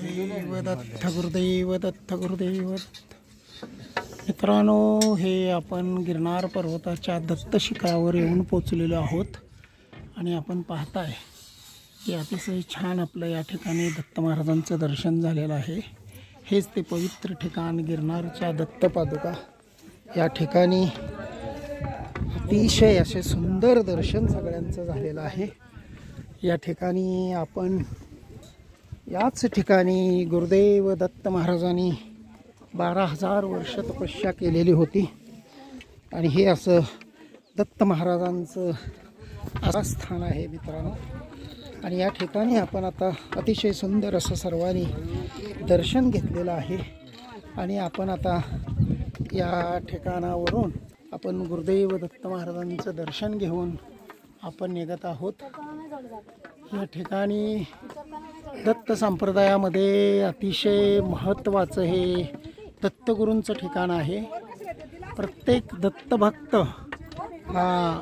गुरुदेव दत्त गुरुदेव दत्त गुरुदेव दत्त. मित्रांनो, हे आपण गिरनार पर्वताच्या दत्त शिखरावर येऊन पोचलेलो आहोत आणि आपण पाहताय की अतिशय छान आपलं या ठिकाणी दत्त महाराजांचं दर्शन झालेलं आहे. हेच ते पवित्र ठिकाण गिरनारच्या दत्त पादुका. या ठिकाणी अतिशय असे सुंदर दर्शन सगळ्यांचं झालेलं आहे. या ठिकाणी आपण याच ठिकाणी गुरुदेव दत्त महाराजांनी 12,000 वर्ष तपस्या केलेली होती आणि हे असं दत्त महाराजांचं आस्थान आहे मित्रांनो. आणि या ठिकाणी आपण आता अतिशय सुंदर असं सर्वांनी दर्शन घेतलेलं आहे आणि आपण आता या ठिकाणावरून आपण गुरुदेव दत्त महाराजांचं दर्शन घेऊन आपण निघत आहोत. या ठिकाणी दत्त संप्रदायामध्ये अतिशय महत्त्वाचं हे दत्तगुरूंचं ठिकाण आहे. प्रत्येक दत्तभक्त हा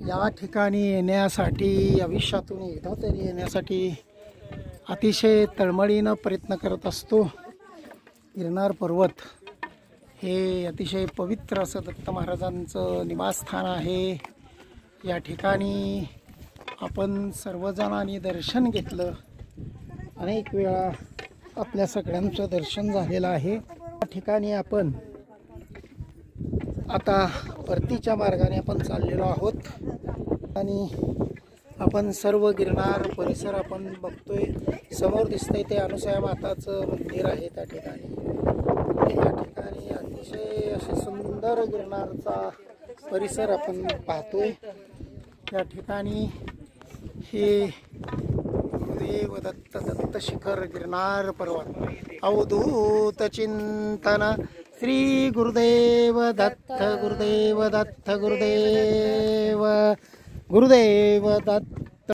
या ठिकाणी येण्यासाठी, आयुष्यातून एकदा तरी येण्यासाठी अतिशय तळमळीनं प्रयत्न करत असतो. गिरनार पर्वत हे अतिशय पवित्र असं दत्त महाराजांचं निवासस्थान आहे. या ठिकाणी आपण सर्वजणांनी दर्शन घेतलं. अनेक वेळा आपल्या सगळ्यांचं दर्शन झालेलं आहे. या ठिकाणी आपण आता परतीच्या मार्गाने आपण चाललेलो आहोत आणि आपण सर्व गिरनार परिसर आपण बघतोय. समोर दिसतंय ते अनुसया माताचं मंदिर आहे. त्या ठिकाणी अतिशय असे सुंदर गिरनारचा परिसर आपण पाहतोय. या ठिकाणी हे गुरुदेव दत्त दत्त शिखर गिरनार पर्वत अवधूत चिंतन श्री गुरुदेव दत्त गुरुदेव दत्त गुरुदेव गुरुदेव दत्त